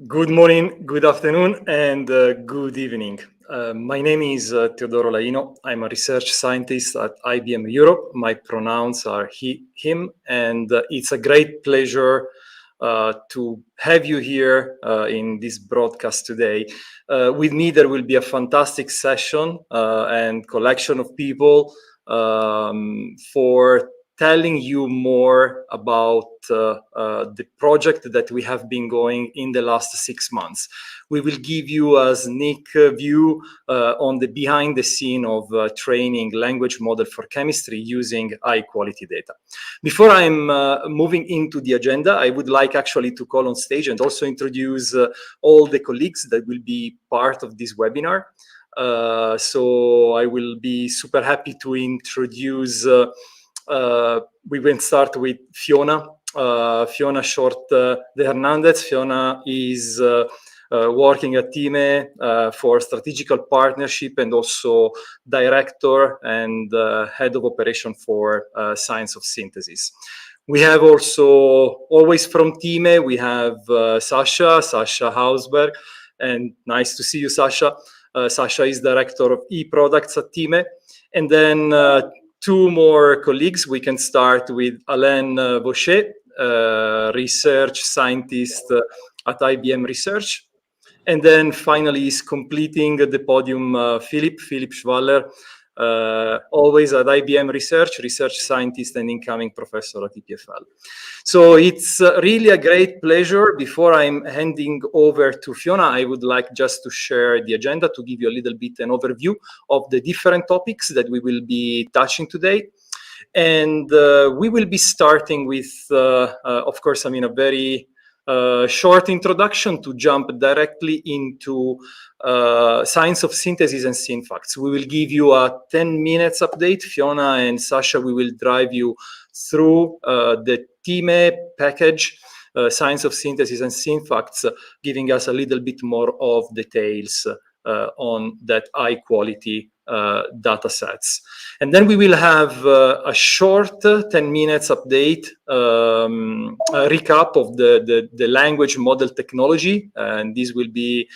Good morning, good afternoon, and good evening. My name is Teodoro Laino. I'm a research scientist at IBM Europe. My pronouns are he, him, and it's a great pleasure to have you here in this broadcast today. With me, there will be a fantastic session and collection of people for telling you more about the project that we have been going in the last 6 months. We will give you a sneak view on the behind the scene of training language model for chemistry using high quality data. Before I'm moving into the agenda, I would like actually to call on stage and also introduce all the colleagues that will be part of this webinar. So I will be super happy to introduce we will start with Fiona. Fiona Short de Hernandez. Fiona is working at Thieme for strategical partnership and also director and head of operation for science of synthesis. We have also, always from Thieme, we have Sasha Hausberg, and nice to see you, Sasha. Sasha is director of e-products at Thieme. And then two more colleagues. We can start with Alain Bauchet, research scientist at IBM Research. And then finally is completing the podium Philip Schwaller, always at IBM research scientist and incoming professor at EPFL. So it's really a great pleasure. Before I'm handing over to Fiona, I would like just to share the agenda to give you a little bit an overview of the different topics that we will be touching today. And we will be starting with, of course, a very short introduction to jump directly into science of synthesis and Synfacts. We will give you a 10 minutes update. Fiona and Sasha, we will drive you through the Thieme package, science of synthesis and Synfacts, giving us a little bit more of details on that high quality data sets. And then we will have a short 10 minutes update, a recap of the language model technology, and this will be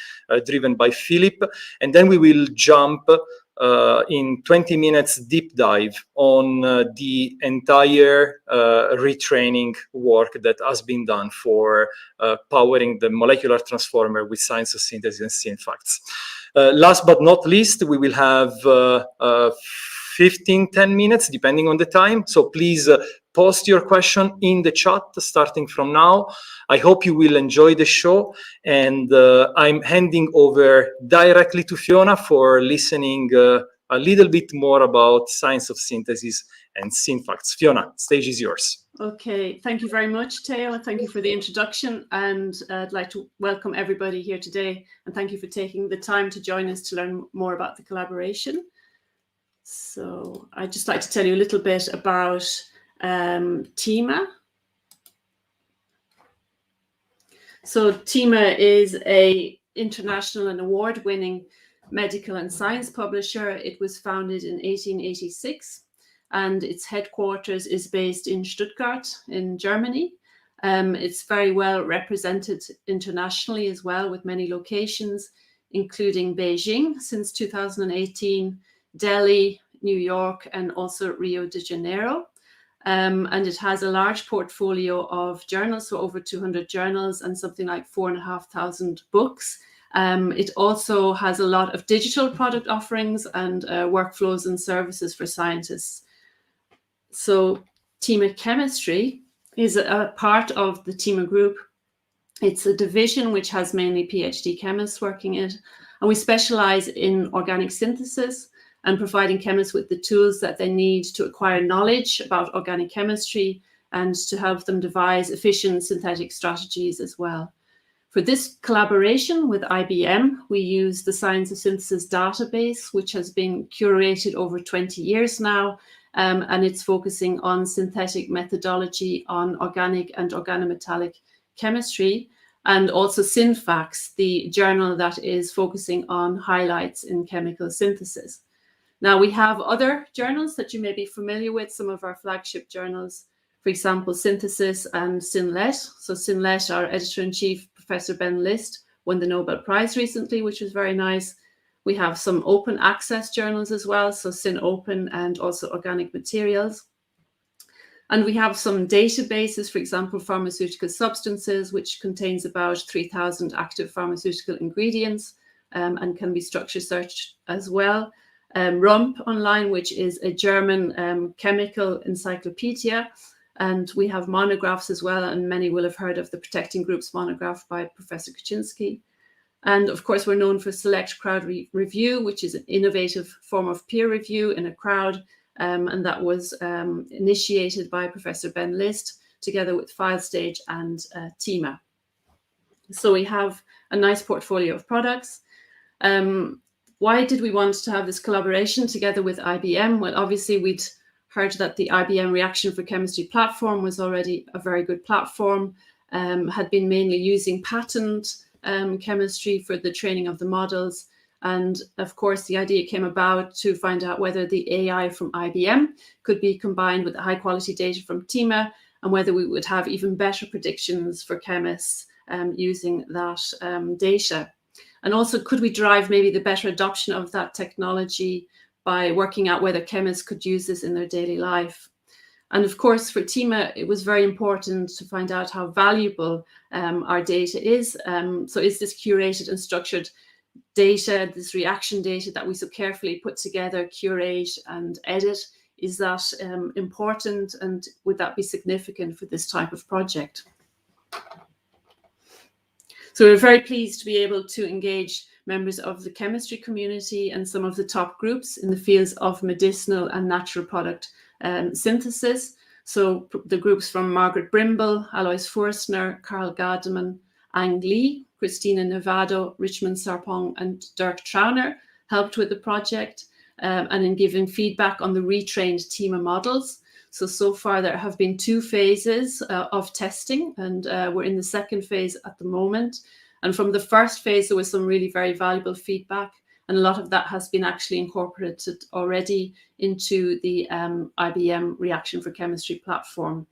driven by Philip. And then we will jump in 20 minutes deep dive on the entire retraining work that has been done for powering the molecular transformer with science of synthesis and Synfacts. Last but not least, we will have 10 minutes, depending on the time. So please post your question in the chat starting from now. I hope you will enjoy the show. And I'm handing over directly to Fiona for listening a little bit more about science of synthesis and Synfacts. Fiona, stage is yours. Okay, thank you very much, Teo. Thank you for the introduction, and I'd like to welcome everybody here today, and thank you for taking the time to join us to learn more about the collaboration. So I'd just like to tell you a little bit about Thieme. So Thieme is an international and award-winning medical and science publisher. It was founded in 1886. And its headquarters is based in Stuttgart in Germany. It's very well represented internationally as well, with many locations, including Beijing since 2018, Delhi, New York, and also Rio de Janeiro. And it has a large portfolio of journals, so over 200 journals and something like 4,500 books. It also has a lot of digital product offerings and workflows and services for scientists. So Thieme Chemistry is a part of the Thieme Group. It's a division which has mainly PhD chemists working in it. And we specialize in organic synthesis and providing chemists with the tools that they need to acquire knowledge about organic chemistry and to help them devise efficient synthetic strategies as well. For this collaboration with IBM, we use the Science of Synthesis database, which has been curated over 20 years now. And it's focusing on synthetic methodology, on organic and organometallic chemistry, and also Synfacts, the journal that is focusing on highlights in chemical synthesis. Now, we have other journals that you may be familiar with, some of our flagship journals, for example, Synthesis and Synlet. So Synlet, our editor-in-chief, Professor Ben List won the Nobel Prize recently, which was very nice. We have some open access journals as well, so SynOpen and also Organic Materials. And we have some databases, for example, pharmaceutical substances, which contains about 3,000 active pharmaceutical ingredients and can be structure searched as well. RUMP Online, which is a German chemical encyclopedia. And we have monographs as well, and many will have heard of the Protecting Groups monograph by Professor Kaczynski. And of course, we're known for Select Crowd Review, which is an innovative form of peer review in a crowd. And that was initiated by Professor Ben List together with FileStage and Thieme. So we have a nice portfolio of products. Why did we want to have this collaboration together with IBM? Well, obviously we'd heard that the IBM Reaction for Chemistry platform was already a very good platform, had been mainly using patent chemistry for the training of the models. And of course, the idea came about to find out whether the AI from IBM could be combined with the high quality data from Thieme, and whether we would have even better predictions for chemists using that data. And also, could we drive maybe the better adoption of that technology by working out whether chemists could use this in their daily life? And of course, for Thieme, it was very important to find out how valuable our data is. So is this curated and structured data, this reaction data that we so carefully put together, curate and edit, is that important, and would that be significant for this type of project? So we're very pleased to be able to engage members of the chemistry community and some of the top groups in the fields of medicinal and natural product synthesis. So the groups from Margaret Brimble, Alois Forstner, Karl Gardemann, Ang Lee, Christina Nevado, Richmond Sarpong, and Dirk Trauner helped with the project and in giving feedback on the retrained Thieme models. So far there have been 2 phases of testing, and we're in the second phase at the moment. And from the first phase, there was some really very valuable feedback, and a lot of that has been actually incorporated already into the IBM Reaction for Chemistry platform.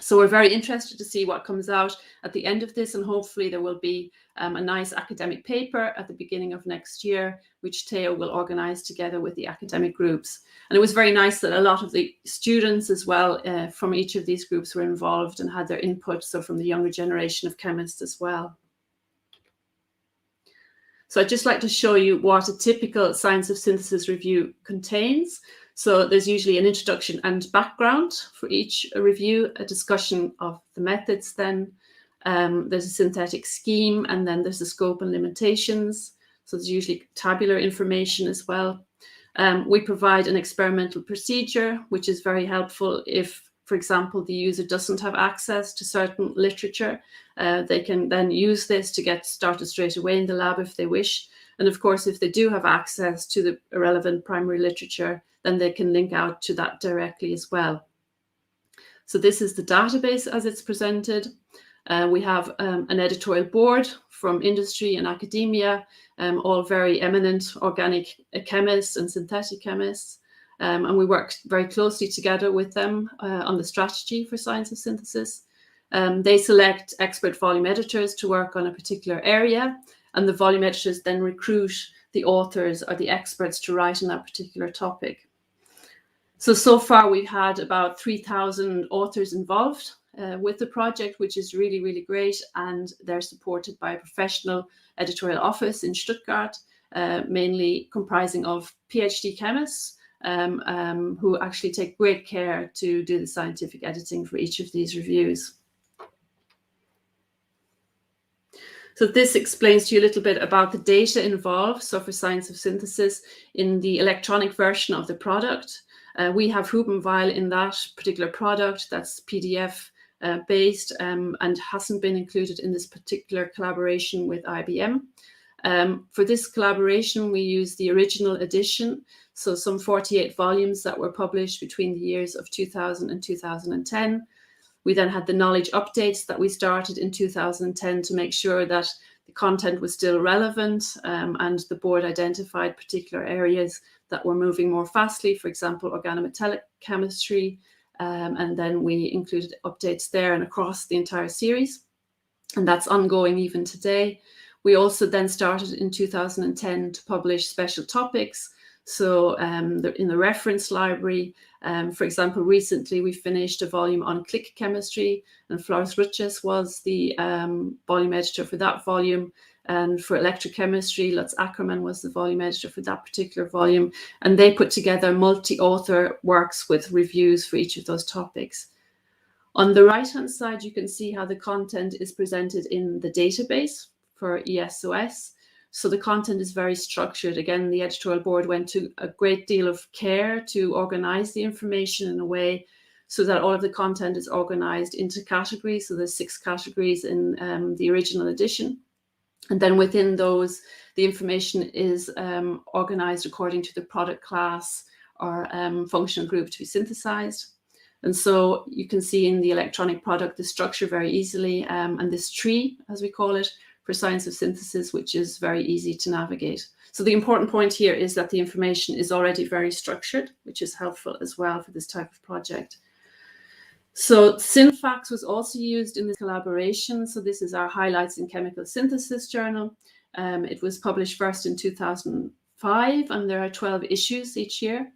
So we're very interested to see what comes out at the end of this, and hopefully there will be a nice academic paper at the beginning of next year, which Theo will organize together with the academic groups. And it was very nice that a lot of the students as well from each of these groups were involved and had their input, so from the younger generation of chemists as well. So I'd just like to show you what a typical Science of Synthesis review contains. So there's usually an introduction and background for each review, a discussion of the methods then. There's a synthetic scheme, and then there's the scope and limitations. So there's usually tabular information as well. We provide an experimental procedure, which is very helpful if, for example, the user doesn't have access to certain literature. They can then use this to get started straight away in the lab if they wish. And of course, if they do have access to the relevant primary literature, then they can link out to that directly as well. So this is the database as it's presented. We have an editorial board from industry and academia, all very eminent organic chemists and synthetic chemists. And we work very closely together with them on the strategy for Science of Synthesis. They select expert volume editors to work on a particular area, and the volume editors then recruit the authors or the experts to write on that particular topic. So far we've had about 3,000 authors involved with the project, which is really, really great. And they're supported by a professional editorial office in Stuttgart, mainly comprising of PhD chemists who actually take great care to do the scientific editing for each of these reviews. So this explains to you a little bit about the data involved. So for Science of Synthesis, in the electronic version of the product, we have Hubenweil in that particular product that's PDF based and hasn't been included in this particular collaboration with IBM. For this collaboration, we use the original edition, so some 48 volumes that were published between the years of 2000 and 2010. We then had the knowledge updates that we started in 2010 to make sure that the content was still relevant, and the board identified particular areas that were moving more fastly, for example, organometallic chemistry, and then we included updates there and across the entire series. and that's ongoing even today. We also then started in 2010 to publish special topics. So in the reference library, for example, recently we finished a volume on click chemistry, and Floris Rutjes was the volume editor for that volume. And for electrochemistry, Lutz Ackermann was the volume editor for that particular volume. And they put together multi-author works with reviews for each of those topics. On the right-hand side, you can see how the content is presented in the database for ESOS. So the content is very structured. Again, the editorial board went to a great deal of care to organize the information in a way so that all of the content is organized into categories. So there's 6 categories in the original edition. And then within those, the information is organized according to the product class or functional group to be synthesized. And so you can see in the electronic product the structure very easily, and this tree, as we call it, for science of synthesis, which is very easy to navigate. So the important point here is that the information is already very structured, which is helpful as well for this type of project. So Synfacts was also used in this collaboration. So this is our Highlights in Chemical Synthesis journal. It was published first in 2005, and there are 12 issues each year.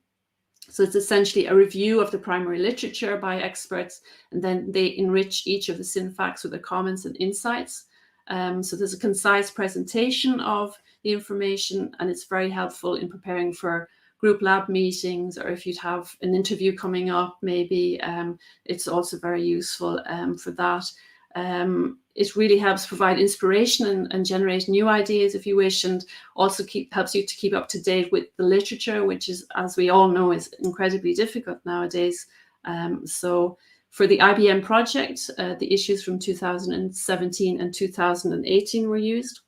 So it's essentially a review of the primary literature by experts, and then they enrich each of the Synfacts with their comments and insights. So there's a concise presentation of the information, and it's very helpful in preparing for group lab meetings, or if you'd have an interview coming up, maybe it's also very useful for that. It really helps provide inspiration and generate new ideas if you wish, and also helps you to keep up to date with the literature, which is, as we all know, is incredibly difficult nowadays. So for the IBM project, the issues from 2017 and 2018 were used.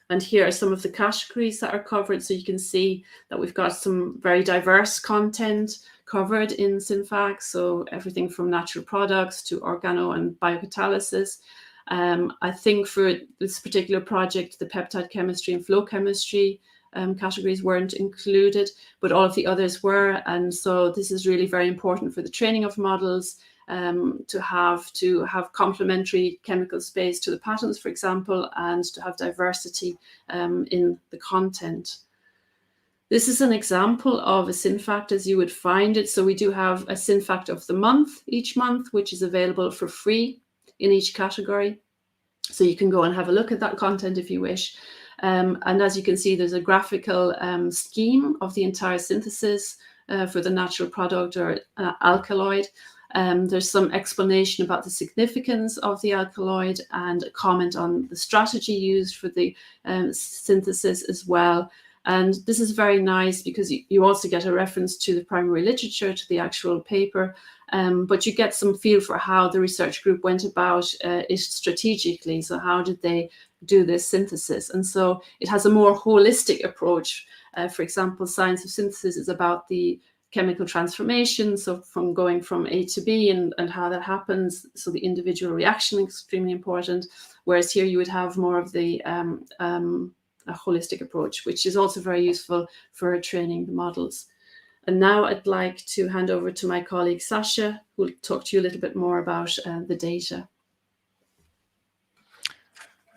And here are some of the categories that are covered. So you can see that we've got some very diverse content covered in Synfacts. So everything from natural products to organo and biocatalysis. I think for this particular project, the peptide chemistry and flow chemistry categories weren't included, but all of the others were. And so this is really very important for the training of models, to have complementary chemical space to the patterns, for example, and to have diversity in the content. This is an example of a Synfact as you would find it. So we do have a Synfact of the month each month, which is available for free in each category. So you can go and have a look at that content if you wish. And as you can see, there's a graphical scheme of the entire synthesis for the natural product or alkaloid. There's some explanation about the significance of the alkaloid and a comment on the strategy used for the synthesis as well. And this is very nice because you also get a reference to the primary literature, to the actual paper, but you get some feel for how the research group went about it strategically. So how did they do this synthesis? And so it has a more holistic approach. For example, science of synthesis is about the chemical transformation, so from going from A to B and how that happens. So the individual reaction is extremely important, whereas here you would have more of the a holistic approach, which is also very useful for training the models. And now I'd like to hand over to my colleague Sasha, who will talk to you a little bit more about the data.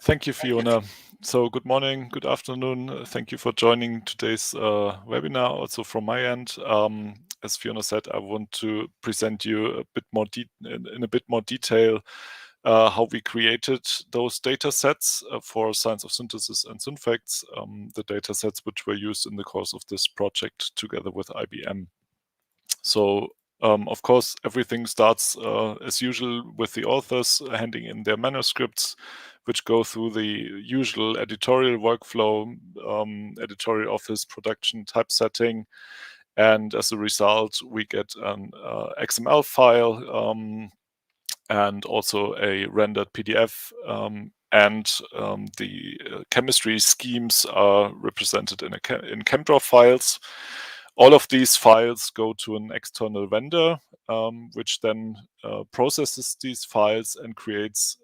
Thank you, Fiona. So good morning, good afternoon. Thank you for joining today's webinar. Also from my end, as Fiona said, I want to present you a bit more in a bit more detail how we created those data sets for science of synthesis and Synfacts, the data sets which were used in the course of this project together with IBM. So of course, everything starts as usual with the authors handing in their manuscripts, which go through the usual editorial workflow, editorial office, production, typesetting. And as a result, we get an XML file and also a rendered PDF. And the chemistry schemes are represented in ChemDraw files. All of these files go to an external vendor, which then processes these files and creates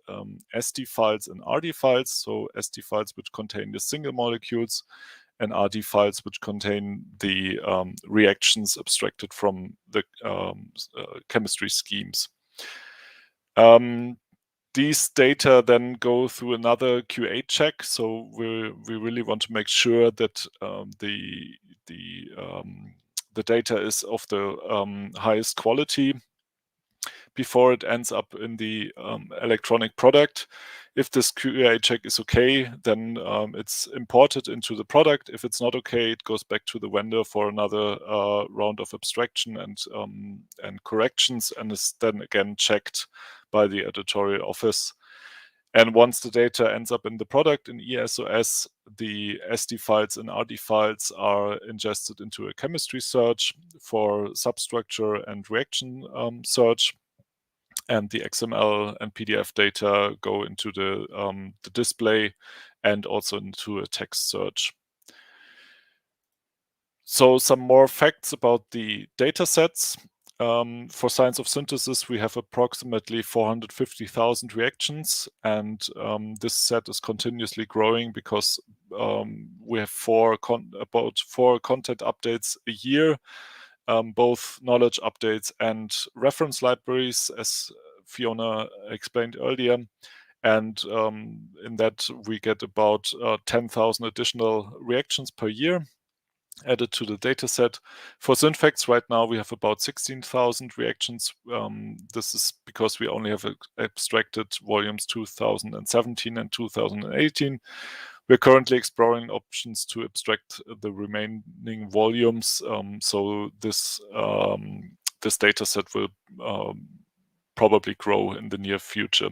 SD files and RD files. So SD files which contain the single molecules, and RD files which contain the reactions abstracted from the chemistry schemes. these data then go through another QA check. So we really want to make sure that the data is of the highest quality before it ends up in the electronic product. If this QA check is okay, then it's imported into the product. If it's not okay, it goes back to the vendor for another round of abstraction and corrections, and is then again checked by the editorial office. And once the data ends up in the product in ESOS, the SD files and RD files are ingested into a chemistry search for substructure and reaction search. And the XML and PDF data go into the display and also into a text search. So some more facts about the data sets. For science of synthesis, we have approximately 450,000 reactions, and this set is continuously growing because we have about four content updates a year, both knowledge updates and reference libraries, as Fiona explained earlier. And in that, we get about 10,000 additional reactions per year added to the data set. For Synfacts, right now we have about 16,000 reactions. This is because we only have abstracted volumes 2017 and 2018. We're currently exploring options to abstract the remaining volumes. So this data set will probably grow in the near future.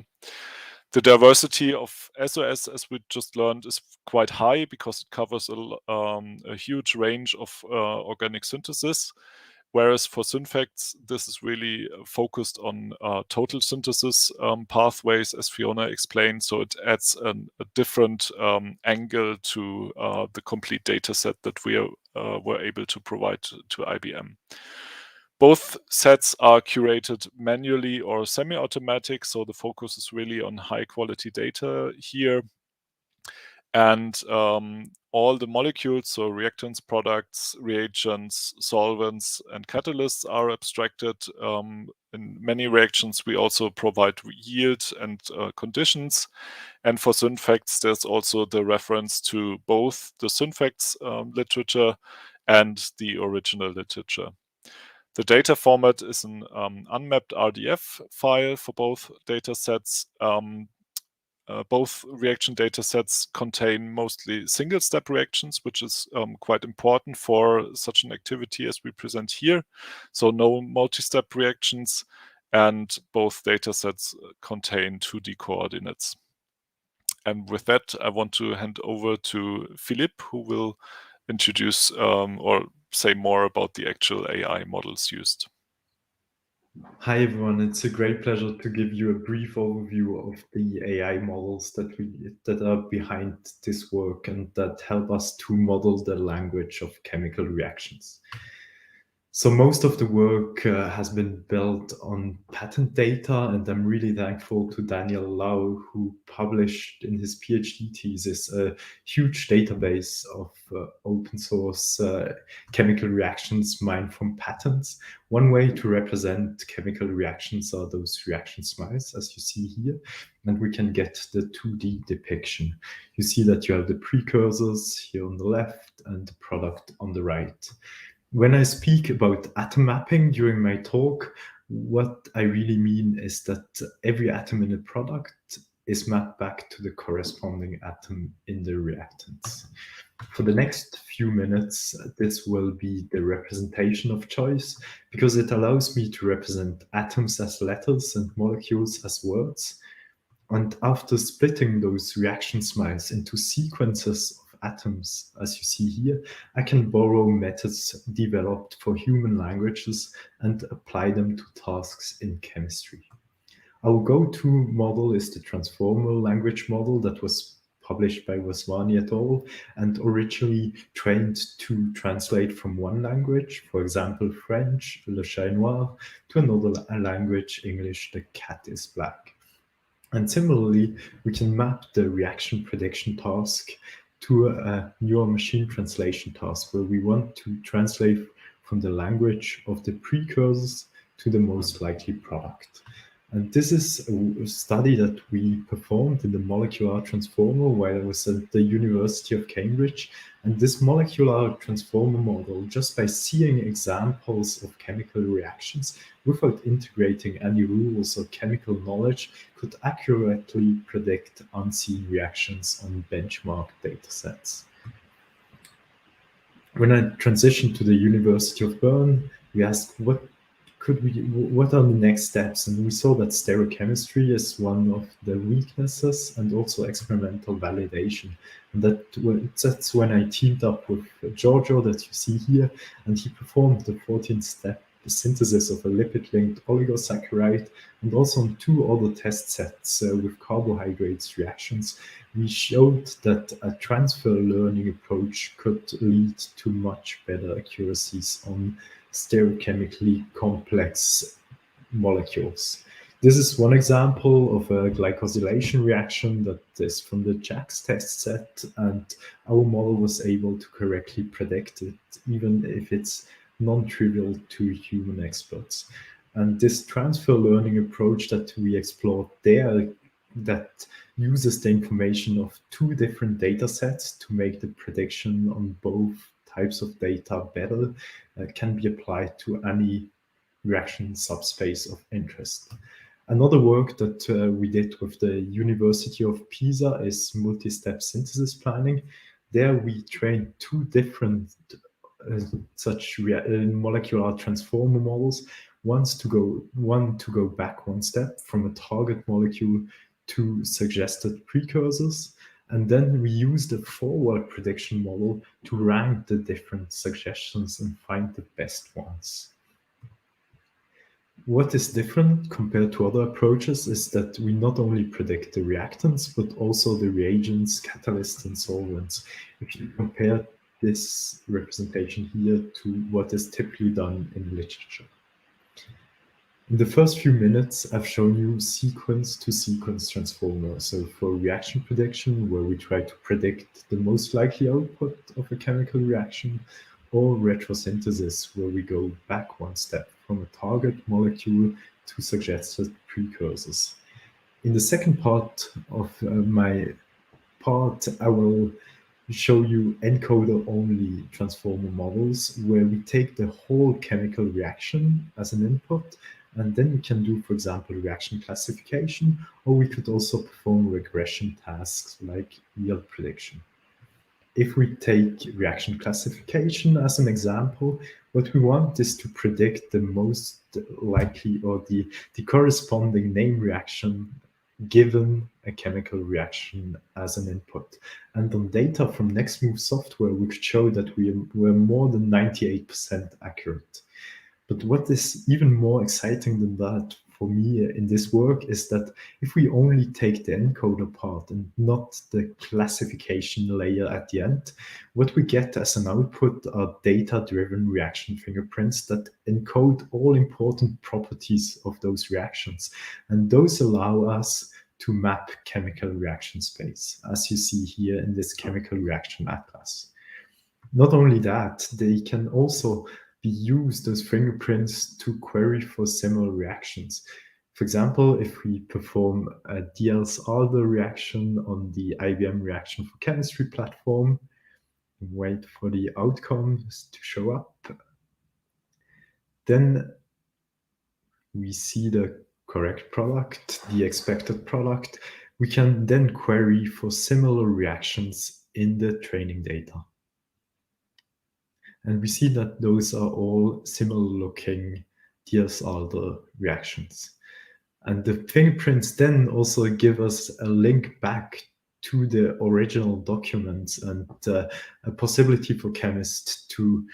The diversity of SOS, as we just learned, is quite high because it covers a huge range of organic synthesis. Whereas for Synfacts, this is really focused on total synthesis pathways, as Fiona explained. So it adds a different angle to the complete data set that we were able to provide to IBM. Both sets are curated manually or semi-automatic, so the focus is really on high-quality data here. And all the molecules, so reactants, products, reagents, solvents, and catalysts are abstracted. In many reactions, we also provide yield and conditions. And for Synfacts, there's also the reference to both the Synfacts literature and the original literature. The data format is an unmapped RDF file for both data sets. Both reaction data sets contain mostly single-step reactions, which is quite important for such an activity as we present here. So no multi-step reactions, and both data sets contain 2D coordinates. And with that, I want to hand over to Philippe, who will introduce or say more about the actual AI models used. Hi everyone, it's a great pleasure to give you a brief overview of the AI models that are behind this work and that help us to model the language of chemical reactions. So most of the work has been built on patent data, and I'm really thankful to Daniel Lau, who published in his PhD thesis a huge database of open source chemical reactions mined from patents. One way to represent chemical reactions are those reaction smiles, as you see here, and we can get the 2D depiction. You see that you have the precursors here on the left and the product on the right. When I speak about atom mapping during my talk, what I really mean is that every atom in a product is mapped back to the corresponding atom in the reactants. For the next few minutes, this will be the representation of choice because it allows me to represent atoms as letters and molecules as words. And after splitting those reaction smiles into sequences atoms, as you see here, I can borrow methods developed for human languages and apply them to tasks in chemistry. Our go-to model is the transformer language model that was published by Vaswani et al. And originally trained to translate from one language, for example, French, le chat est noir, to another language, English, the cat is black. And similarly, we can map the reaction prediction task to a neural machine translation task where we want to translate from the language of the precursors to the most likely product. And this is a study that we performed in the molecular transformer while I was at the University of Cambridge. And this molecular transformer model, just by seeing examples of chemical reactions without integrating any rules or chemical knowledge, could accurately predict unseen reactions on benchmark datasets. When I transitioned to the University of Bern, we asked what are the next steps? And we saw that stereochemistry is one of the weaknesses, and also experimental validation. And that's when I teamed up with Giorgio that you see here, and he performed the 14-step synthesis of a lipid-linked oligosaccharide, and also on 2 other test sets with carbohydrates reactions. We showed that a transfer learning approach could lead to much better accuracies on stereochemically complex molecules. This is one example of a glycosylation reaction that is from the JAX test set, and our model was able to correctly predict it, even if it's non-trivial to human experts. And this transfer learning approach that we explored there, that uses the information of 2 different data sets to make the prediction on both types of data better, can be applied to any reaction subspace of interest. Another work that we did with the University of Pisa is multi-step synthesis planning. There we trained 2 different such molecular transformer models. One to go back 1 step from a target molecule to suggested precursors. And then we used a forward prediction model to rank the different suggestions and find the best ones. What is different compared to other approaches is that we not only predict the reactants, but also the reagents, catalysts, and solvents. If you compare this representation here to what is typically done in literature. In the first few minutes, I've shown you sequence-to-sequence transformer. So for reaction prediction, where we try to predict the most likely output of a chemical reaction, or retrosynthesis, where we go back 1 step from a target molecule to suggested precursors. In the second part of my part, I will show you encoder-only transformer models, where we take the whole chemical reaction as an input, and then we can do, for example, reaction classification, or we could also perform regression tasks like yield prediction. If we take reaction classification as an example, what we want is to predict the most likely, or the corresponding name reaction given a chemical reaction as an input. And on data from NextMove software, we could show that we were more than 98% accurate. But what is even more exciting than that for me in this work is that if we only take the encoder part and not the classification layer at the end, what we get as an output are data-driven reaction fingerprints that encode all important properties of those reactions. And those allow us to map chemical reaction space, as you see here in this chemical reaction atlas. Not only that, they can also be used as fingerprints to query for similar reactions. For example, if we perform a Diels-Alder reaction on the IBM Reaction for Chemistry platform, wait for the outcomes to show up, then we see the correct product, the expected product. We can then query for similar reactions in the training data. And we see that those are all similar looking Diels-Alder reactions. And the fingerprints then also give us a link back to the original documents and a possibility for chemists to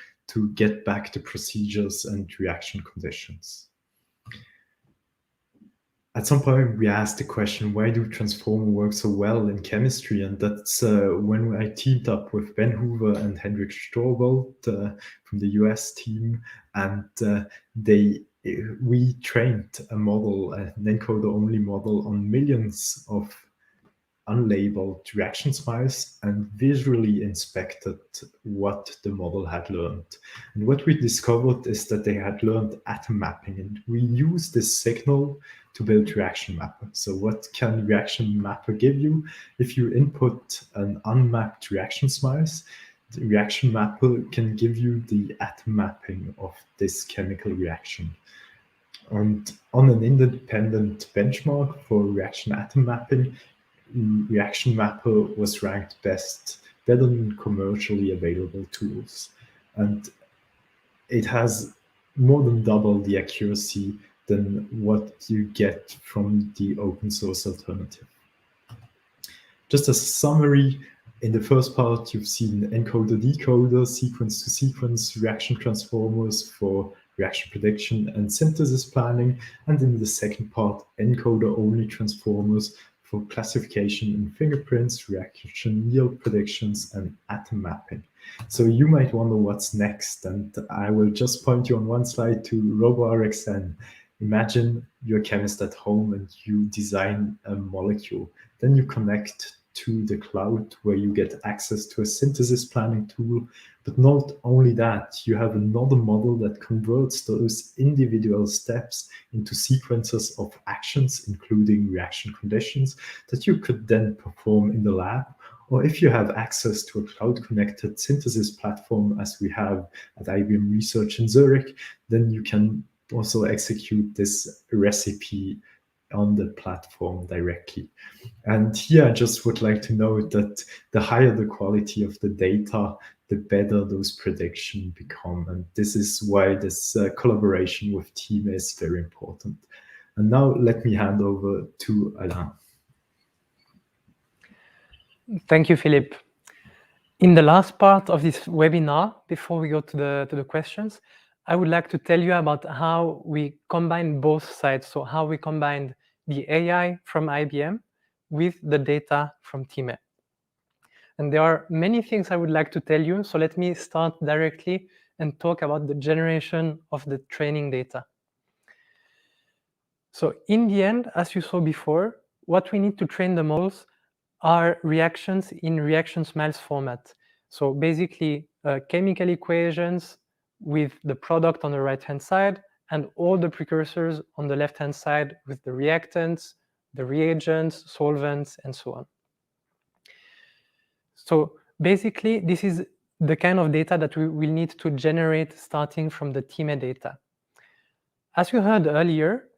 get back the procedures and reaction conditions. At some point, we asked the question, why do transformers work so well in chemistry? And that's when I teamed up with Ben Hoover and Hendrik Storbold from the US team. And we trained a model, an encoder-only model, on millions of unlabeled reaction spiles and visually inspected what the model had learned. And what we discovered is that they had learned atom mapping. And we use this signal to build Reaction Mapper. So what can Reaction Mapper give you? If you input an unmapped reaction smiles, the Reaction Mapper can give you the atom mapping of this chemical reaction. And on an independent benchmark for reaction atom mapping, Reaction Mapper was ranked better than commercially available tools. And it has more than double the accuracy than what you get from the open source alternative. Just a summary, in the first part, you've seen encoder-decoder, sequence-to-sequence reaction transformers for reaction prediction and synthesis planning. And in the second part, encoder-only transformers for classification in fingerprints, reaction yield predictions, and atom mapping. So you might wonder what's next, and I will just point you on one slide to RXN. Imagine you're a chemist at home and you design a molecule. Then you connect to the cloud where you get access to a synthesis planning tool. But not only that, you have another model that converts those individual steps into sequences of actions, including reaction conditions, that you could then perform in the lab. Or if you have access to a cloud-connected synthesis platform, as we have at IBM Research in Zurich, then you can also execute this recipe on the platform directly. And here I just would like to note that the higher the quality of the data, the better those predictions become. And this is why this collaboration with Thieme is very important. And now let me hand over to Alain. Thank you, Philippe. In the last part of this webinar, before we go to the questions, I would like to tell you about how we combine both sides. So how we combined the AI from IBM with the data from Thieme. And there are many things I would like to tell you. So let me start directly and talk about the generation of the training data. So in the end, as you saw before, what we need to train the models are reactions in reaction smiles format. So basically chemical equations with the product on the right-hand side and all the precursors on the left-hand side with the reactants, the reagents, solvents, and so on. So basically, this is the kind of data that we will need to generate starting from the Thieme data. As you heard earlier,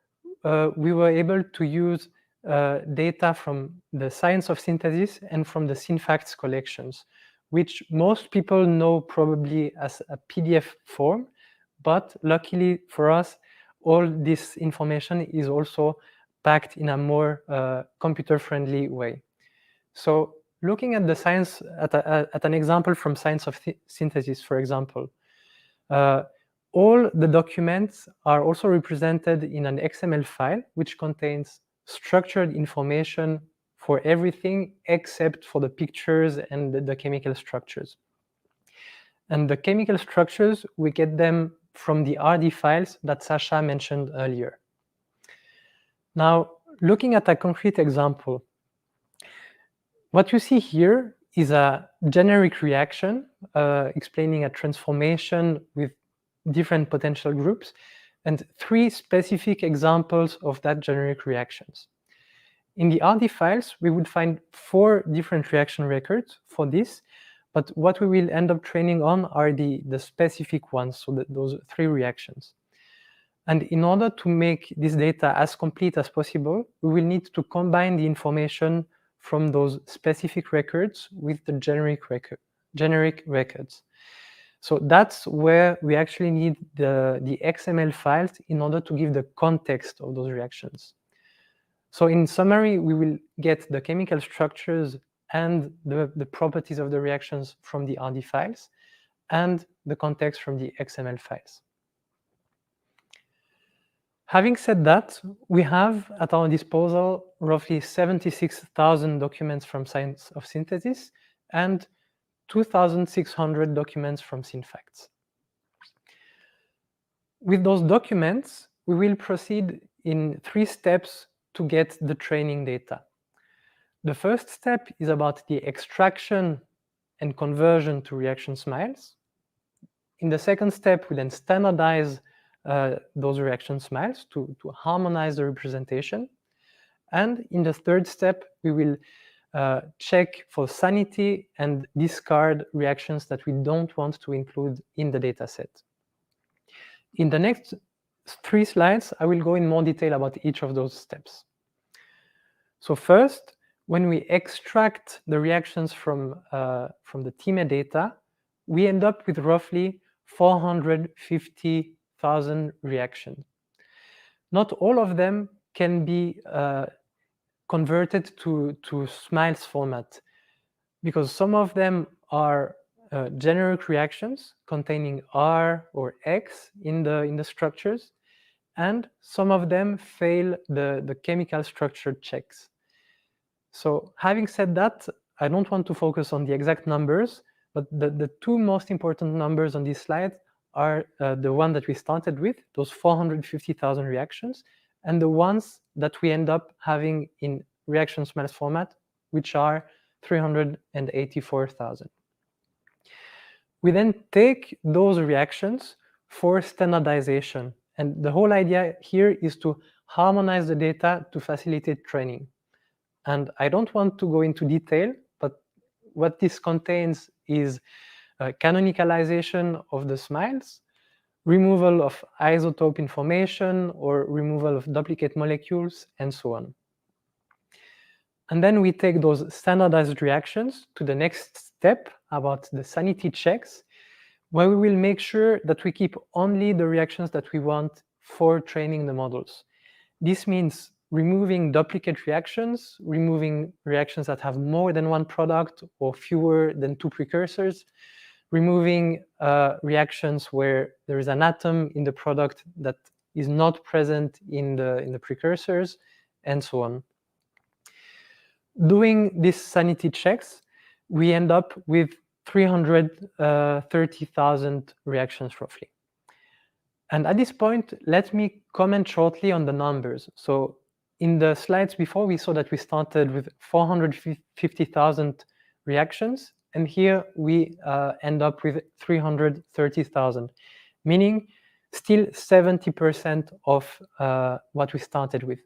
we were able to use data from the Science of Synthesis and from the Synfacts collections, which most people know probably as a PDF form, but luckily for us, all this information is also packed in a more computer-friendly way. So looking at the science, at an example from Science of Synthesis, for example, all the documents are also represented in an XML file, which contains structured information for everything except for the pictures and the chemical structures. And the chemical structures, we get them from the RD files that Sasha mentioned earlier. Now, looking at a concrete example, what you see here is a generic reaction explaining a transformation with different potential groups and 3 specific examples of that generic reactions. In the RD files, we would find 4 different reaction records for this, but what we will end up training on are the specific ones, so those 3 reactions. And in order to make this data as complete as possible, we will need to combine the information from those specific records with the generic records. So that's where we actually need the XML files in order to give the context of those reactions. So in summary, we will get the chemical structures and the properties of the reactions from the RD files and the context from the XML files. Having said that, we have at our disposal roughly 76,000 documents from Science of Synthesis and 2,600 documents from Synfacts. With those documents, we will proceed in 3 steps to get the training data. The first step is about the extraction and conversion to reaction smiles. In the second step, we then standardize those reaction smiles to harmonize the representation. And in the third step, we will check for sanity and discard reactions that we don't want to include in the dataset. In the next 3 slides, I will go in more detail about each of those steps. So first, when we extract the reactions from the Thieme data, we end up with roughly 450,000 reactions. Not all of them can be converted to smiles format, because some of them are generic reactions containing R or X in the structures, and some of them fail the chemical structure checks. So having said that, I don't want to focus on the exact numbers, but the 2 most important numbers on this slide are the one that we started with, those 450,000 reactions, and the ones that we end up having in reaction smiles format, which are 384,000. We then take those reactions for standardization. And the whole idea here is to harmonize the data to facilitate training. And I don't want to go into detail, but what this contains is canonicalization of the smiles, removal of isotope information or removal of duplicate molecules, and so on. And then we take those standardized reactions to the next step about the sanity checks, where we will make sure that we keep only the reactions that we want for training the models. This means removing duplicate reactions, removing reactions that have more than 1 product or fewer than 2 precursors, removing reactions where there is an atom in the product that is not present in the precursors, and so on. Doing these sanity checks, we end up with 330,000 reactions roughly. And at this point, let me comment shortly on the numbers. So in the slides before, we saw that we started with 450,000 reactions, and here we end up with 330,000, meaning still 70% of what we started with.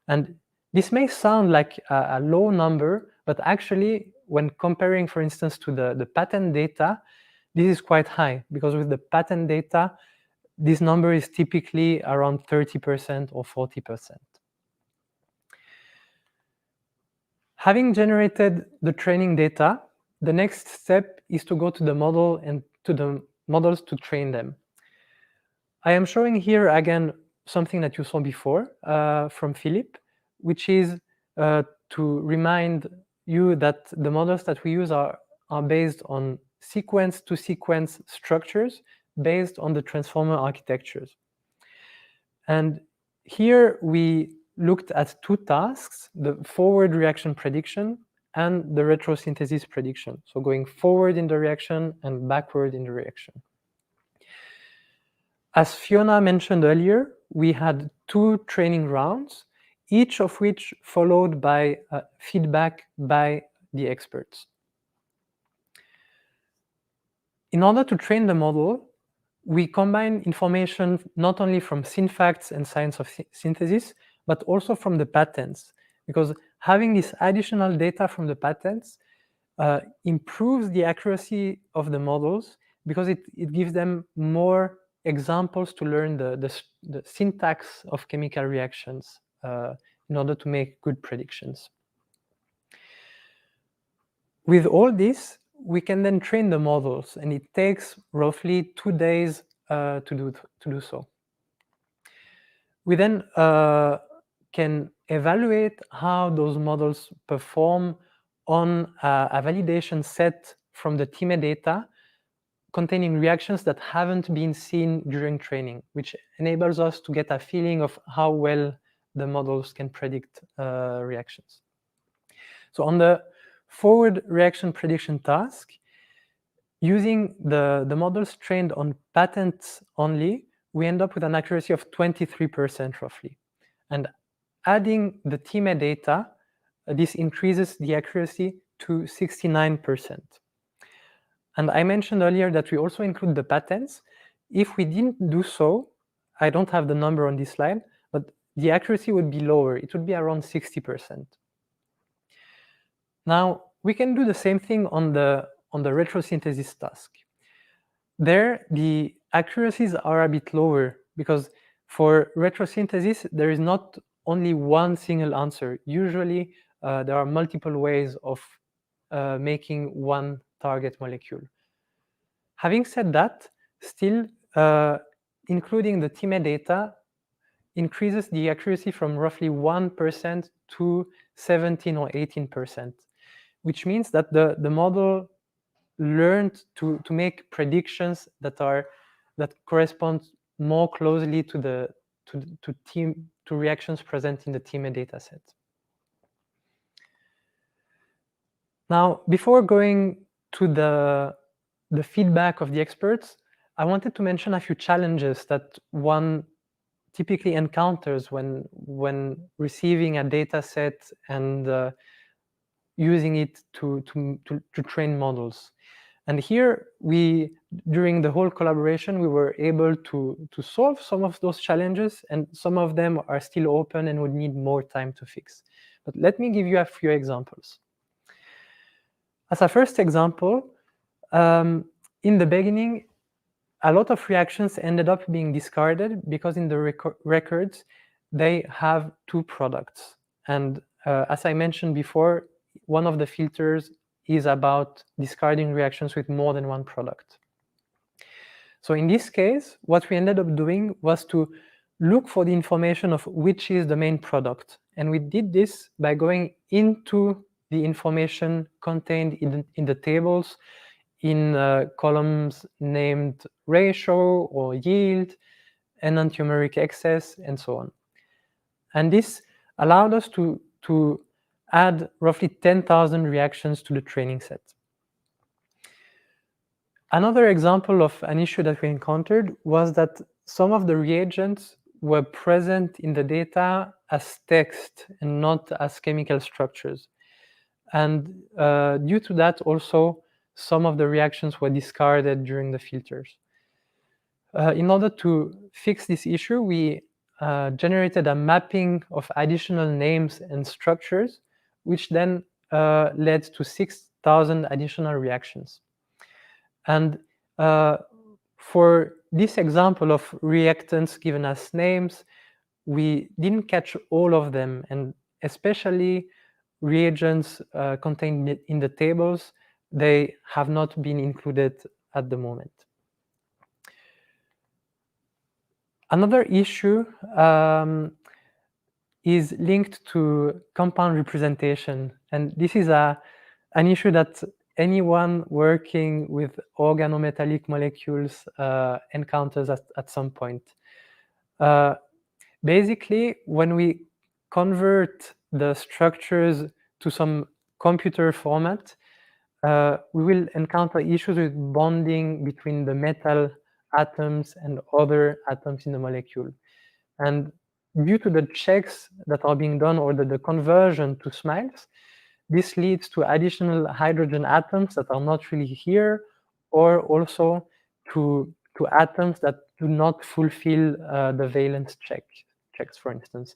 And this may sound like a low number, but actually, when comparing, for instance, to the patent data, this is quite high, because with the patent data, this number is typically around 30% or 40%. Having generated the training data, the next step is to go to the model and to the models to train them. I am showing here again something that you saw before from Philippe, which is to remind you that the models that we use are based on sequence-to-sequence structures based on the transformer architectures. And here we looked at 2 tasks, the forward reaction prediction and the retrosynthesis prediction. So going forward in the reaction and backward in the reaction. As Fiona mentioned earlier, we had 2 training rounds, each of which followed by feedback by the experts. In order to train the model, we combine information not only from Synfacts and Science of Synthesis, but also from the patents, because having this additional data from the patents improves the accuracy of the models, because it gives them more examples to learn the syntax of chemical reactions in order to make good predictions. With all this, we can then train the models, and it takes roughly 2 days to do so. We then can evaluate how those models perform on a validation set from the Thieme data containing reactions that haven't been seen during training, which enables us to get a feeling of how well the models can predict reactions. So on the forward reaction prediction task, using the models trained on patents only, we end up with an accuracy of 23% roughly. And adding the Thieme data, this increases the accuracy to 69%. And I mentioned earlier that we also include the patents. If we didn't do so, I don't have the number on this slide, but the accuracy would be lower. It would be around 60%. Now, we can do the same thing on the retrosynthesis task. There, the accuracies are a bit lower because for retrosynthesis, there is not only one single answer. Usually, there are multiple ways of making one target molecule. Having said that, still, including the Thieme data increases the accuracy from roughly 1% to 17 or 18%, which means that the model learned to make predictions that correspond more closely to reactions present in the Thieme dataset. Now, before going to the feedback of the experts, I wanted to mention a few challenges that one typically encounters when receiving a data set and using it to train models. And here, during the whole collaboration, we were able to solve some of those challenges, and some of them are still open and would need more time to fix. But let me give you a few examples. As a first example, in the beginning, a lot of reactions ended up being discarded because in the records, they have two products. And as I mentioned before, one of the filters is about discarding reactions with more than one product. So in this case, what we ended up doing was to look for the information of which is the main product. And we did this by going into the information contained in the tables in columns named ratio or yield, enantiomeric excess, and so on. And this allowed us to add roughly 10,000 reactions to the training set. Another example of an issue that we encountered was that some of the reagents were present in the data as text and not as chemical structures. And due to that, also, some of the reactions were discarded during the filters. In order to fix this issue, we generated a mapping of additional names and structures, which then led to 6,000 additional reactions. And for this example of reactants given as names, we didn't catch all of them, and especially reagents contained in the tables, they have not been included at the moment. Another issue is linked to compound representation, and this is an issue that anyone working with organometallic molecules encounters at some point. Basically, when we convert the structures to some computer format, we will encounter issues with bonding between the metal atoms and other atoms in the molecule. And due to the checks that are being done or the conversion to SMILES, this leads to additional hydrogen atoms that are not really here, or also to atoms that do not fulfill the valence checks, for instance.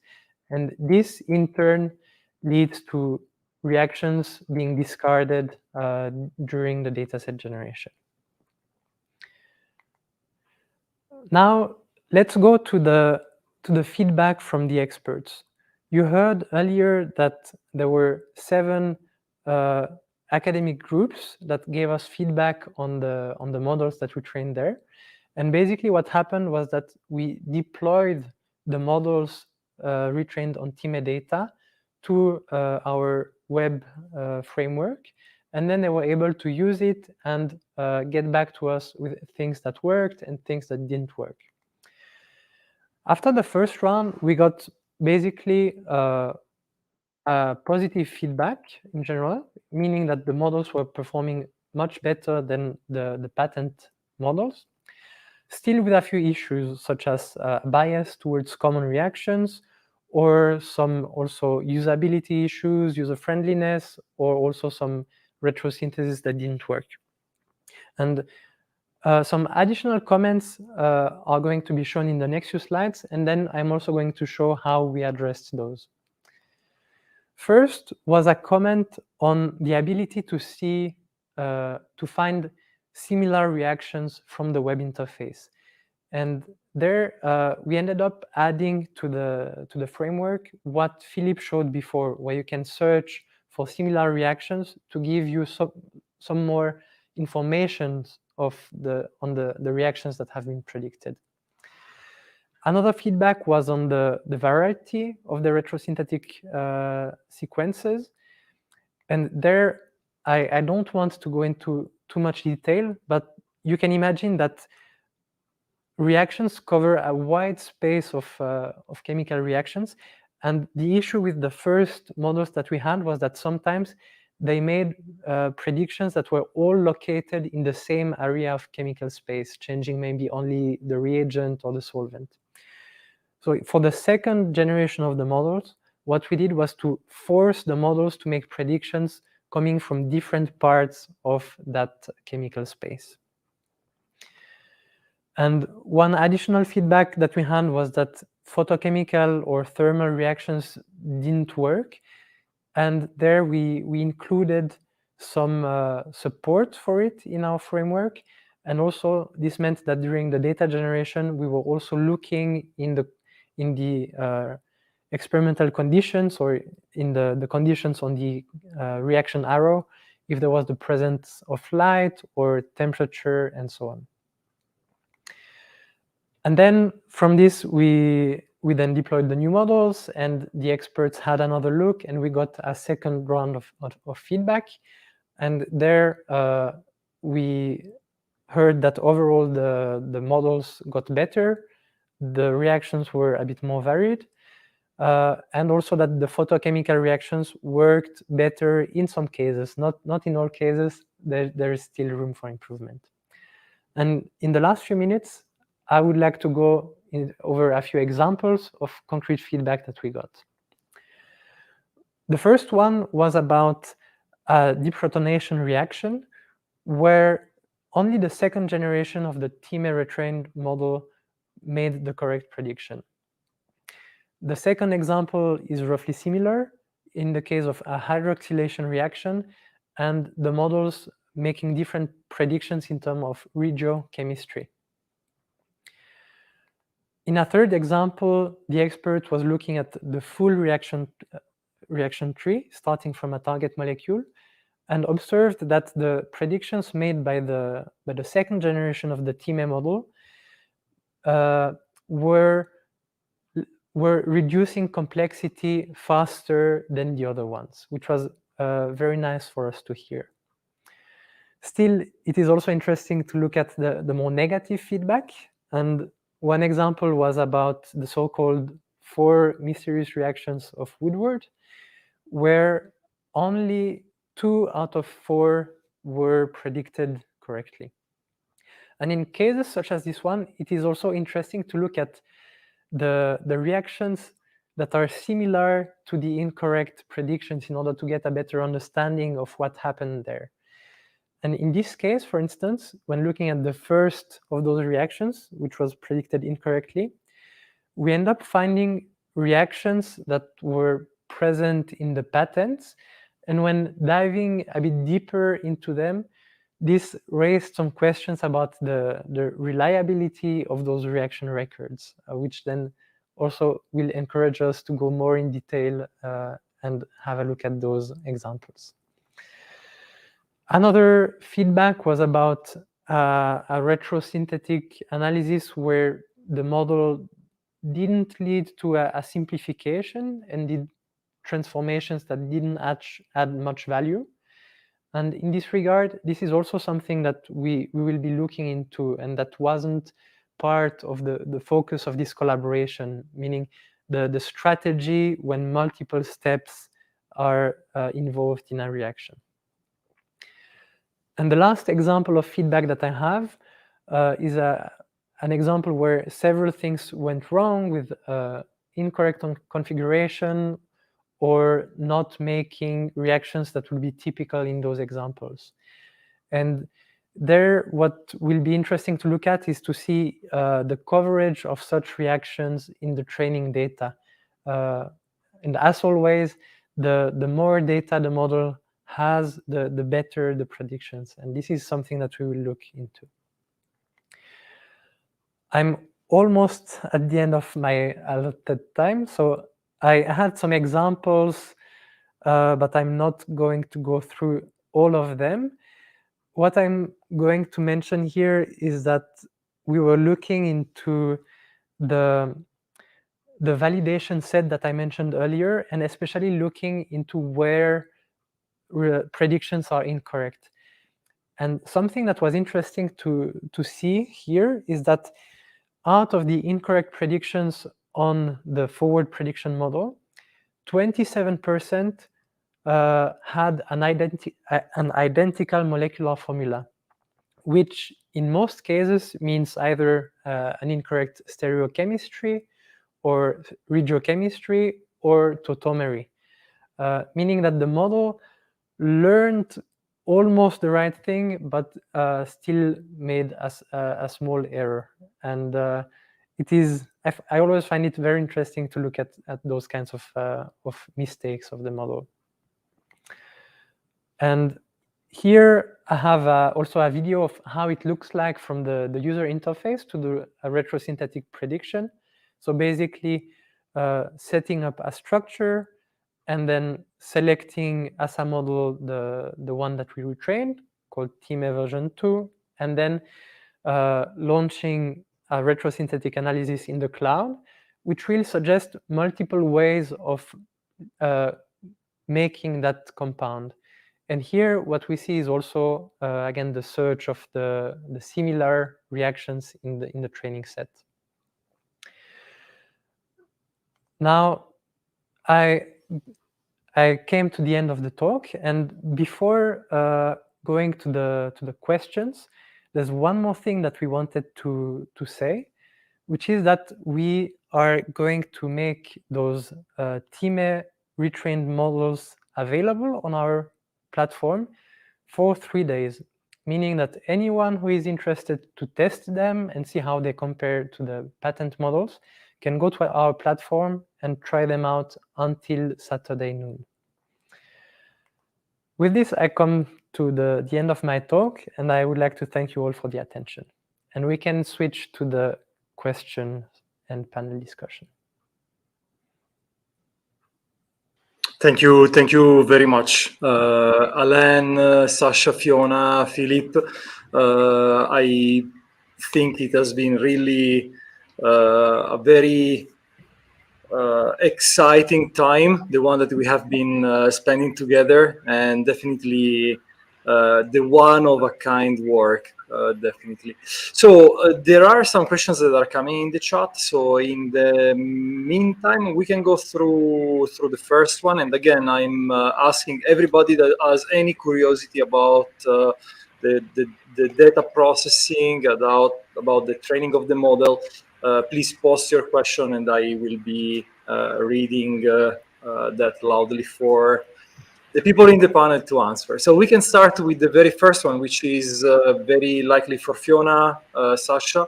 And this, in turn, leads to reactions being discarded during the dataset generation. Now, let's go to the feedback from the experts. You heard earlier that there were 7 academic groups that gave us feedback on the models that we trained there. And basically what happened was that we deployed the models retrained on Thieme data to our web framework. And then they were able to use it and get back to us with things that worked and things that didn't work. After the first round, we got basically positive feedback in general, meaning that the models were performing much better than the patent models, still with a few issues such as bias towards common reactions, or some also usability issues, user-friendliness, or also some retrosynthesis that didn't work. And Some additional comments are going to be shown in the next few slides, and then I'm also going to show how we addressed those. First was a comment on the ability to see, to find similar reactions from the web interface. And there we ended up adding to the framework what Philippe showed before, where you can search for similar reactions to give you some more information on the reactions that have been predicted. Another feedback was on the variety of the retrosynthetic sequences. And there, I don't want to go into too much detail, but you can imagine that reactions cover a wide space of chemical reactions. And the issue with the first models that we had was that sometimes they made predictions that were all located in the same area of chemical space, changing maybe only the reagent or the solvent. So for the second generation of the models, what we did was to force the models to make predictions coming from different parts of that chemical space. And one additional feedback that we had was that photochemical or thermal reactions didn't work. And there we included some support for it in our framework. And also this meant that during the data generation, we were also looking in the experimental conditions or in the conditions on the reaction arrow, if there was the presence of light or temperature and so on. And then from this, we then deployed the new models, and the experts had another look, and we got a second round of feedback. And there we heard that overall the models got better, the reactions were a bit more varied, and also that the photochemical reactions worked better in some cases, not in all cases. There is still room for improvement. And in the last few minutes, I would like to go over a few examples of concrete feedback that we got. The first one was about a deprotonation reaction, where only the second generation of the Thieme retrained model made the correct prediction. The second example is roughly similar in the case of a hydroxylation reaction and the models making different predictions in terms of regiochemistry. In a third example, the expert was looking at the full reaction tree starting from a target molecule and observed that the predictions made by the second generation of the Thieme model were reducing complexity faster than the other ones, which was very nice for us to hear. Still, it is also interesting to look at the more negative feedback. And one example was about the so-called 4 mysterious reactions of Woodward, where only 2 out of 4 were predicted correctly. And in cases such as this one, it is also interesting to look at the reactions that are similar to the incorrect predictions in order to get a better understanding of what happened there. And in this case, for instance, when looking at the first of those reactions, which was predicted incorrectly, we end up finding reactions that were present in the patents. And when diving a bit deeper into them, this raised some questions about the reliability of those reaction records, which then also will encourage us to go more in detail and have a look at those examples. Another feedback was about a retrosynthetic analysis where the model didn't lead to a simplification and did transformations that didn't add much value. And in this regard, this is also something that we will be looking into, and that wasn't part of the focus of this collaboration, meaning the strategy when multiple steps are involved in a reaction. And the last example of feedback that I have is an example where several things went wrong with incorrect configuration or not making reactions that would be typical in those examples. And there, what will be interesting to look at is to see the coverage of such reactions in the training data. And as always, the more data the model has, the better the predictions. And this is something that we will look into. I'm almost at the end of my allotted time. So I had some examples, but I'm not going to go through all of them. What I'm going to mention here is that we were looking into the validation set that I mentioned earlier, and especially looking into where predictions are incorrect. And something that was interesting to see here is that out of the incorrect predictions on the forward prediction model, 27% had an identical molecular formula, which in most cases means either an incorrect stereochemistry or regiochemistry or tautomery, meaning that the model learned almost the right thing, but still made a small error. And it is, I always find it very interesting to look at those kinds of mistakes of the model. And here I have also a video of how it looks like from the user interface to do a retrosynthetic prediction. So basically setting up a structure and then selecting as a model the one that we retrained, called Thieme version 2, and then launching a retrosynthetic analysis in the cloud, which will suggest multiple ways of making that compound. And here, what we see is also, again, the search of the similar reactions in the training set. Now, I came to the end of the talk, and before going to the questions, there's one more thing that we wanted to say, which is that we are going to make those Thieme retrained models available on our platform for 3 days, meaning that anyone who is interested to test them and see how they compare to the patent models can go to our platform and try them out until Saturday noon. With this, I come to the end of my talk, and I would like to thank you all for the attention. And we can switch to the question and panel discussion. Thank you very much, Alain, Sasha, Fiona, Philippe. I think it has been really a very exciting time, the one that we have been spending together, and definitely the one of a kind work, definitely. So there are some questions that are coming in the chat. So in the meantime, we can go through the first one. And again, I'm asking everybody that has any curiosity about the data processing, about the training of the model, please post your question, and I will be reading that loudly for the people in the panel to answer. So we can start with the very first one, which is very likely for Fiona, Sasha.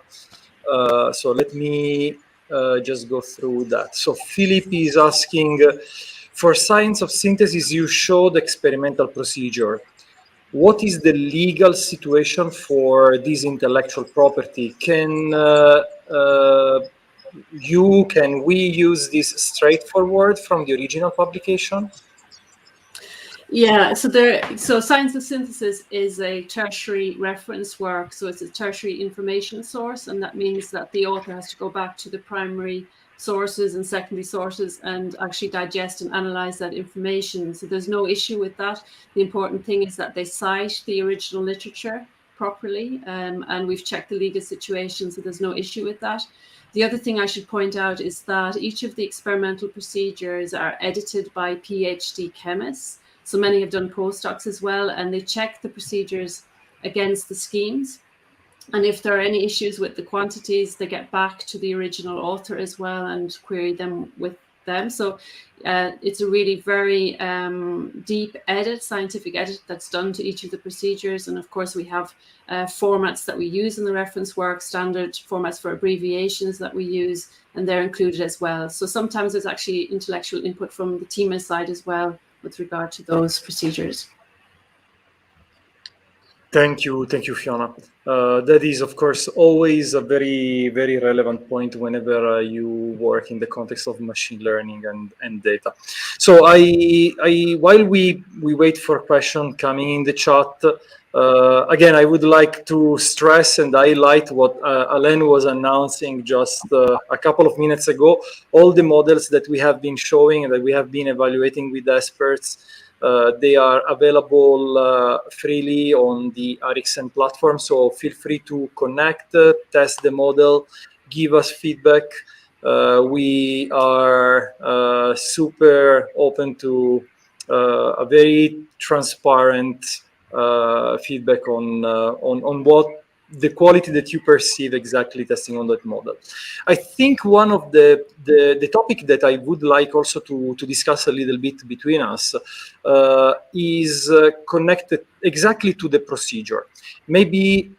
So let me just go through that. So Philip is asking, for science of synthesis, you showed experimental procedure. What is the legal situation for this intellectual property? Can we use this straightforward from the original publication? Yeah, so Science of Synthesis is a tertiary reference work, so it's a tertiary information source, and that means that the author has to go back to the primary sources and secondary sources and actually digest and analyze that information. So there's no issue with that. The important thing is that they cite the original literature properly, and we've checked the legal situation, so there's no issue with that. The other thing I should point out is that each of the experimental procedures are edited by PhD chemists. So many have done postdocs as well, and they check the procedures against the schemes. And if there are any issues with the quantities, they get back to the original author as well and query them with them. So it's a really very deep edit, scientific edit that's done to each of the procedures. And of course, we have formats that we use in the reference work, standard formats for abbreviations that we use, and they're included as well. So sometimes there's actually intellectual input from the Thieme side as well with regard to those procedures. Thank you, Fiona. That is, of course, always a very, very relevant point whenever you work in the context of machine learning and data. So while we wait for question coming in the chat, again, I would like to stress and highlight what Alain was announcing just a couple of minutes ago. All the models that we have been showing and that we have been evaluating with experts, they are available freely on the RXN platform. So feel free to connect, test the model, give us feedback. We are super open to a very transparent feedback on what the quality that you perceive exactly testing on that model. I think one of the topic that I would like also to discuss a little bit between us is connected exactly to the procedure. Maybe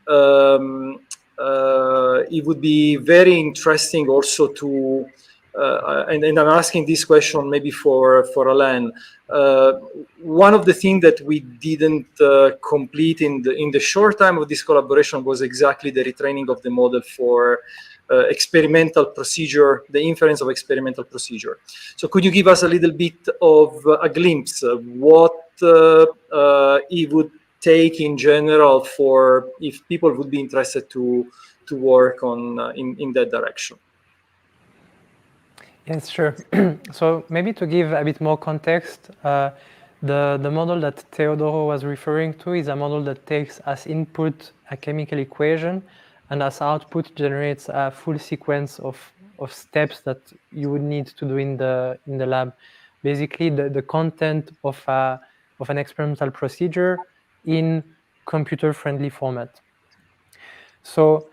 it would be very interesting also to and I'm asking this question maybe for Alain. One of the things that we didn't complete in the short time of this collaboration was exactly the retraining of the model for experimental procedure, the inference of experimental procedure. So could you give us a little bit of a glimpse of what it would take in general for if people would be interested to work on in that direction? Yes, sure. So maybe to give a bit more context, the model that Teodoro was referring to is a model that takes as input a chemical equation and as output generates a full sequence of steps that you would need to do in the lab. Basically, the content of an experimental procedure in computer-friendly format. So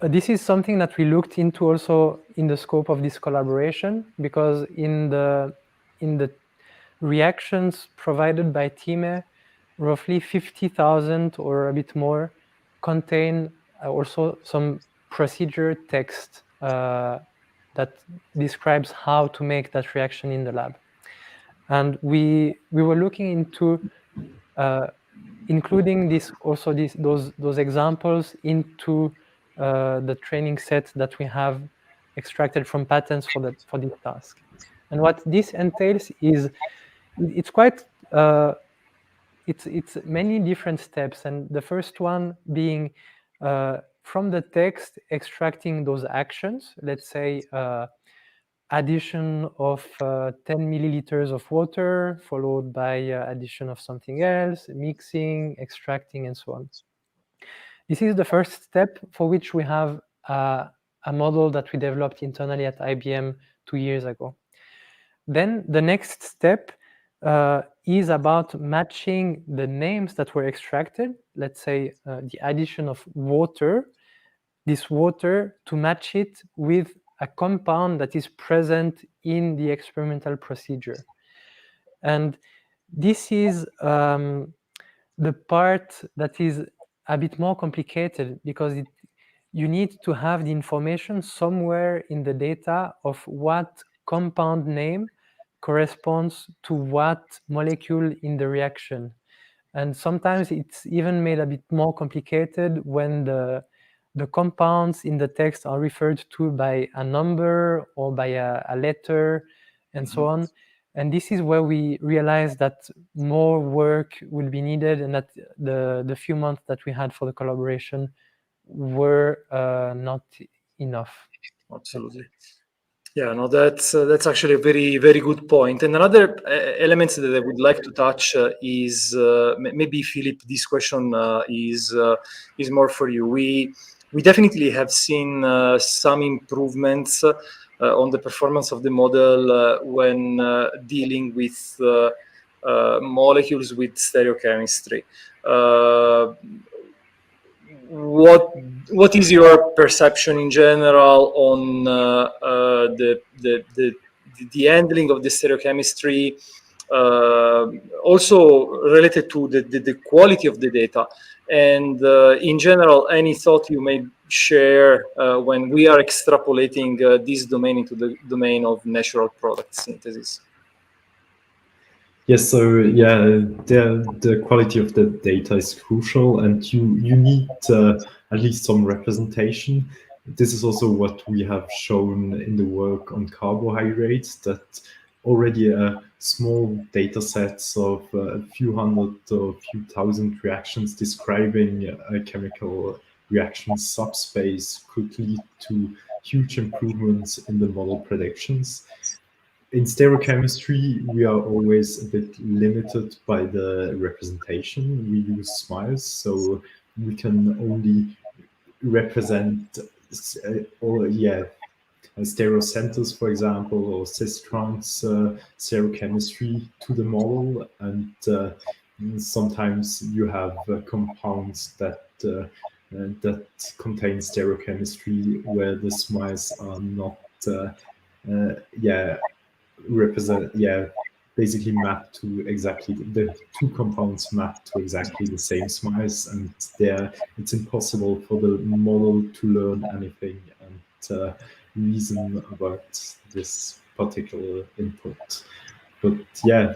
this is something that we looked into also in the scope of this collaboration, because in the reactions provided by Thieme, roughly 50,000 or a bit more contain also some procedure text that describes how to make that reaction in the lab. And we were looking into including those examples into the training set that we have extracted from patents for this task. And what this entails is it's quite it's many different steps, and the first one being from the text extracting those actions. Let's say addition of 10 milliliters of water followed by addition of something else, mixing, extracting, and so on. This is the first step, for which we have a model that we developed internally at IBM 2 years ago. Then the next step is about matching the names that were extracted, let's say the addition of water, this water, to match it with a compound that is present in the experimental procedure. And this is the part that is a bit more complicated, because you need to have the information somewhere in the data of what compound name corresponds to what molecule in the reaction. And sometimes it's even made a bit more complicated when the compounds in the text are referred to by a number or by a letter and so on. And this is where we realized that more work will be needed, and that the few months that we had for the collaboration were not enough. Absolutely. Yeah, no, that's actually a very, very good point. And another element that I would like to touch is maybe, Philip, this question is more for you. We definitely have seen some improvements on the performance of the model when dealing with molecules with stereochemistry. What is your perception in general on the handling of the stereochemistry, also related to the quality of the data, and in general, any thought you may share when we are extrapolating this domain into the domain of natural product synthesis. Yes, so yeah, the quality of the data is crucial, and you need at least some representation. This is also what we have shown in the work on carbohydrates, that already small data sets of a few hundred or a few thousand reactions describing a chemical reaction subspace could lead to huge improvements in the model predictions. In stereochemistry, we are always a bit limited by the representation. We use smiles, so we can only represent stereocenters, for example, or cis-trans stereochemistry to the model, and sometimes you have compounds that contain stereochemistry where the smiles are not basically mapped to exactly the two compounds mapped to exactly the same smiles, and there it's impossible for the model to learn anything and reason about this particular input. But yeah,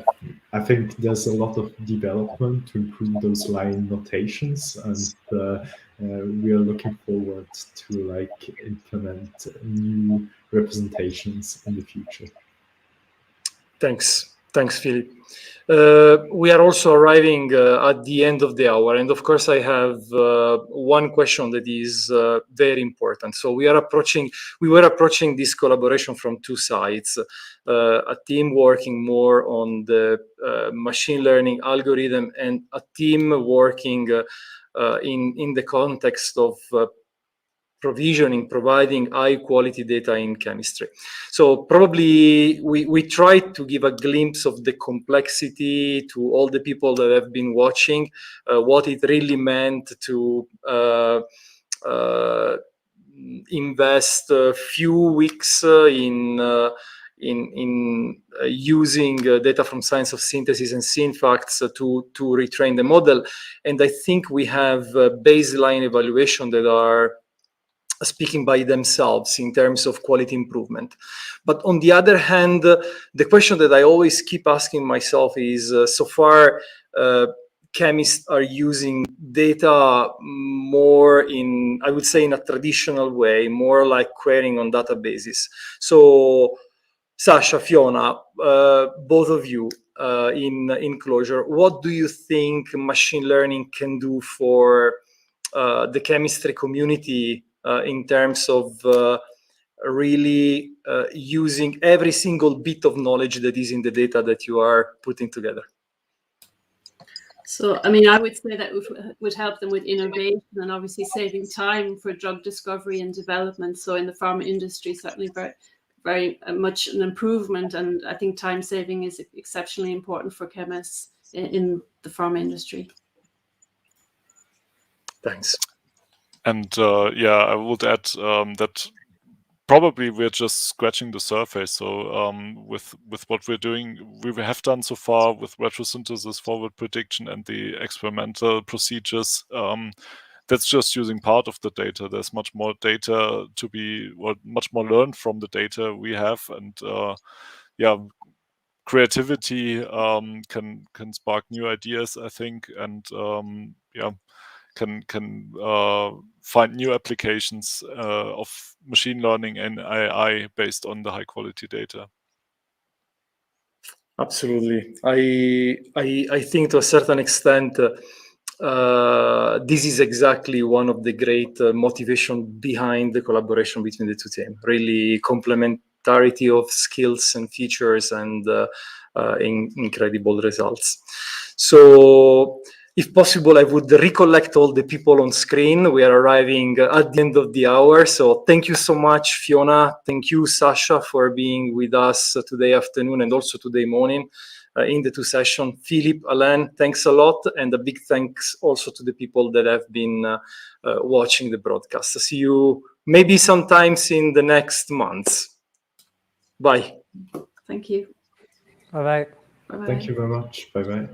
I think there's a lot of development to improve those line notations, and we are looking forward to implement new representations in the future. Thanks, Philip. We are also arriving at the end of the hour, and of course I have one question that is very important. So we were approaching this collaboration from two sides, a team working more on the machine learning algorithm, and a team working in the context of providing high quality data in chemistry. So probably we tried to give a glimpse of the complexity to all the people that have been watching, what it really meant to invest a few weeks in using data from Science of Synthesis and Synfacts to retrain the model. And I think we have baseline evaluation that are speaking by themselves in terms of quality improvement. But on the other hand, the question that I always keep asking myself is, so far, chemists are using data more in, I would say, in a traditional way, more like querying on databases. So, Sasha, Fiona, both of you, in closure, what do you think machine learning can do for the chemistry community in terms of really using every single bit of knowledge that is in the data that you are putting together? So, I mean, I would say that would help them with innovation and obviously saving time for drug discovery and development. So in the pharma industry, certainly very much an improvement. And I think time saving is exceptionally important for chemists in the pharma industry. Thanks. And I would add that probably we're just scratching the surface. So with what we're doing, we have done so far with retrosynthesis, forward prediction, and the experimental procedures, that's just using part of the data. There's much more data to be, or much more learned from the data we have, and creativity can spark new ideas, I think, and can find new applications of machine learning and AI based on the high quality data. Absolutely. I think to a certain extent, this is exactly one of the great motivation behind the collaboration between the two teams. Really complementarity of skills and features, and incredible results. So, if possible, I would recollect all the people on screen. We are arriving at the end of the hour. So thank you so much, Fiona. Thank you, Sasha, for being with us today afternoon and also today morning in the two sessions. Philip, Alain, thanks a lot. And a big thanks also to the people that have been watching the broadcast. See you maybe sometimes in the next months. Bye. Thank you. Bye-bye. Bye-bye. Thank you very much. Bye-bye.